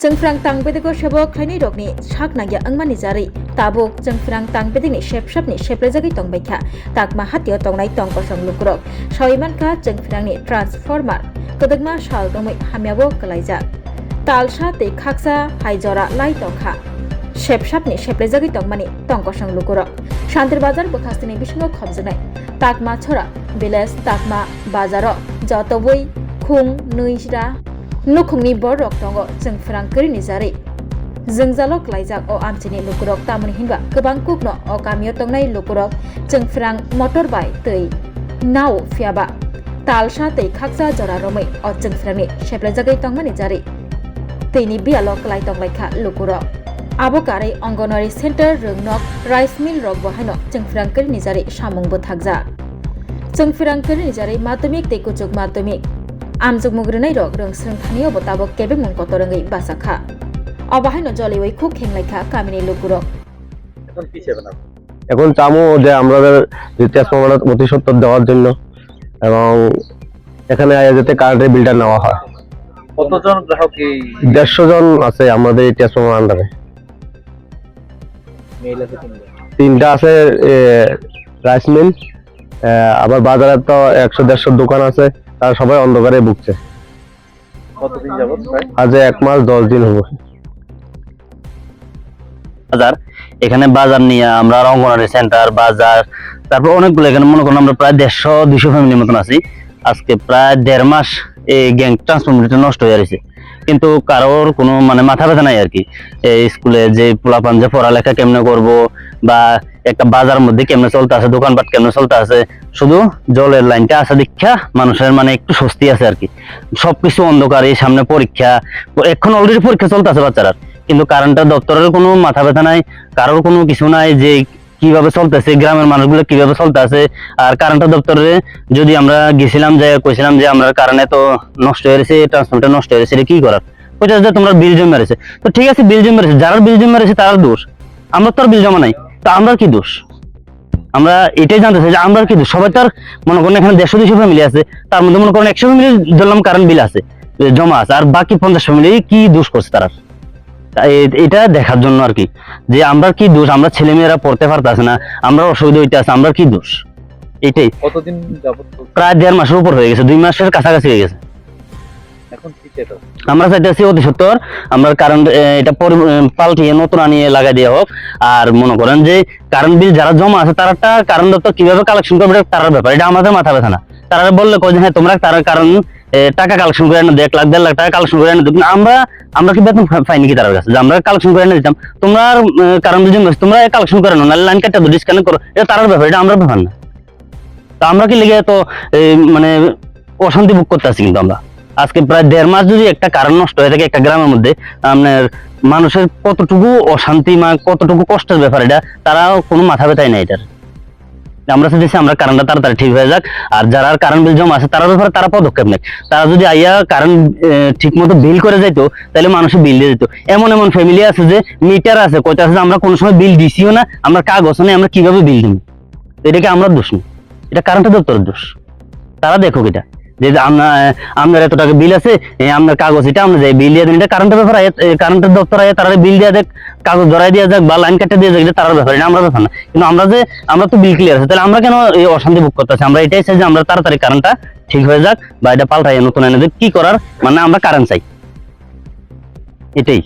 Jengfrang tang bedego shebo khaini rokni sakna ya angmani jari tabuk jengfrang tang bedini shepshapni sheplejagi tongbaikha takma hatio tongnai tongkosong lukrok soimanka jengfrangni transformer kodagma shal tongmai hamyabo kalaijak talsa te khaksa haijora lai tongkha shepshapni sheplejagi tongmani tongkosong lukrok shantir bazar bokhastini bisingo khobjnai takma chora village takma bazaro jotoboi khung nuisra Nukungni borok tongo jengfrang kerini jari jengjalo klaijak o amchini lukurok tamoni hinba gobang kukno o gamio tongnai lukurok jengfrang motorbike tei nau fiaba talsa tei khaksa jora romai o jengfrangni sheplajagai tongmani jari teini bialo klai tonglaikha lukurok abo karai anganwadi center rungnok rice mill rok bohaino jengfrang kerini jari samungbo thakja jengfrang kerini jari madhyamik tei kuchuk madhyamik Amjuk mugrenai rok rong srengthaniyo botabok kebek mung kotorangai basakha অবাহাইনো জলিওই খুব খেংলাইখা কামিনী লোকুরক এখন কি চাইবেন আপনি? এখন চামো যে আমাদের যে transformer অতি সত্তর দেওয়ার জন্য এবং এখানে যাতে কারেন্টের বিলটা নেওয়া হয়। কতজন গ্রাহক এই 150 জন আছে আমাদের এই ট্রান্সফরমার আন্ডারে। মেইল আছে তিনটা আছে রাইস মিল, আবার বাজারে তো 100-150 দোকান আছে, তারা সবাই অন্ধকারে ভুগছে। কতদিন যাবত প্রায়? আজ 1 মাস 10 দিন হলো। বাজার এখানে বাজার নিয়ে আমরা অঙ্গনওয়াড়ি সেন্টার বাজার তারপর অনেকগুলো এখানে মনে করেন আমরা প্রায় 150-200 ফ্যামিলির মতন আছি। আজকে প্রায় 1.5 মাস এই গ্যাং ট্রান্সফরমারটা নষ্ট হয়ে গেছে, কিন্তু কারোর কোনো মানে মাথা ব্যথা নাই আর কি। এই স্কুলে যে পোলাপান যে পড়ালেখা কেমনে করব বা একটা বাজার মধ্যে কেমনে চলতে আছে, দোকানপাট কেমনে চলতে আছে, শুধু জলের লাইনটা আছে দীক্ষা মানুষের মানে একটু স্বস্তি আছে আর কি। সবকিছু অন্ধকারে, সামনে পরীক্ষা, এখন অলরেডি পরীক্ষা চলতে আছে বাচ্চারা, কিন্তু কারেন্টের দপ্তরের কোনো মাথা ব্যথা নাই, কারোর কোনো কিছু নাই যে কিভাবে চলতেছে, গ্রামের মানুষগুলো কিভাবে চলতে আছে। আর কারেন্টের দপ্তরে যদি আমরা গেছিলাম যে কইছিলাম যে আমরা কারেন্টে তো নষ্ট হয়ে গেছে, ট্রান্সফরমারটা নষ্ট হয়ে গেছে, এটা কি করার, কইতে যে তোমরা বিল জমা মেরেছে। তো ঠিক আছে, বিল জমা মেরেছে, যারা বিল জমা মেরেছে তার দোষ, আমরা তো আর বিল জমা নাই, তো আমরা কি দোষ? আমরা এটাই জানতে চাই যে আমরা কি দোষ। সবাই তো আর মনে করেন এখানে 150-200 ফ্যামিলি আছে, তার মধ্যে মনে করেন 100 ফ্যামিলি ধরলাম কারেন্ট বিল আছে জমা আছে, আর বাকি 50 ফ্যামিলি কি দোষ করছে তারা, এটা দেখার জন্য আর কি যে আমরা কি দোষ, আমরা ছেলে মেয়েরা পড়তে পারতেছে না, আমরা অসুবিধা হইতে আছে, আমরা কি দোষ। এটাই কতদিন যাবত প্রায় 1.5 মাসের উপর হয়ে গেছে, 2 মাসের কাছাকাছি হয়ে গেছে। এখন কি চাইতো? আমরা চাইতেছি অতি সত্তর আমরা কারেন্ট এটা পাল্টিয়ে নতুন আনিয়ে লাগাই দেওয়া হোক। আর মনে করেন যে কারেন্ট বিল যারা জমা আছে তারা কারেন্ট দপ্তর কিভাবে কালেকশন করবে তার ব্যাপার, এটা আমাদের মাথা ব্যথা না। তারা বললে কয় যে হ্যাঁ তোমরা তারা কারণ টাকা কালেকশন করে এনে 1 লাখ 1.5 লাখ টাকা কালেকশন করে এনে দিন, আমরা কি বেতন পাইনি কি তার কাছে যে আমরা কালেকশন করে এনে দিতাম? তোমরা কারণ বুঝে তোমরা কালেকশন করে নাও, লাইন কাটটা ডিসকানেক্ট করো, এটা তার ব্যাপার, এটা আমরা ব্যাপার না। তো আমরা কি লেগে তো মানে অশান্তি ভোগ করতে আছি। কিন্তু আমরা আজকে প্রায় 1.5 মাস যদি একটা কারেন্ট নষ্ট হয়ে থাকে একটা গ্রামের মধ্যে, আপনার মানুষের কতটুকু অশান্তি কতটুকু কষ্টের ব্যাপার, এটা তারা কোনো মাথা ব্যথাই নাই এটার। আমরা চাইছি আমরা কারেন্টটা তাড়াতাড়ি ঠিক হয়ে যাক, আর যারা কারেন্ট বিল জমা আছে তার ব্যাপারে তারা পদক্ষেপ নেয়। তারা যদি আইয়া কারেন্ট ঠিক মতো বিল করে যাইতো তাহলে মানুষের বিল দিয়ে দিত। এমন এমন ফ্যামিলি আছে যে মিটার আছে, কয়টা আছে আমরা কোনো সময় বিল দিছিও না, আমরা কাগজ নেই, আমরা কিভাবে বিল দিব? এটাকে আমরা দোষ নেই, এটা কারেন্টের দপ্তরের দোষ। তারা দেখো এটা যে আপনার এত টাকা বিল আছে, আপনার কাগজ এটা আমরা যাই বিল দিয়ে দেন, এটা কারেন্টের ব্যাপার, কারেন্টের দপ্তর আয় তারা বিল দিয়ে দেখ, কাগজ ধরাই দিয়ে যাক বা লাইন কাটে দিয়ে যাক, এটা তার ব্যাপার, এটা আমরা ব্যাপার না। কিন্তু আমরা তো বিল ক্লিয়ার আছে, তাহলে আমরা কেন এই অশান্তি ভোগ করতেছি? আমরা এটাই চাই যে আমরা তাড়াতাড়ি কারেন্টটা ঠিক হয়ে যাক বা এটা পাল্টাই নতুন এনে দেখ, কি করার মানে আমরা কারেন্ট চাই, এটাই।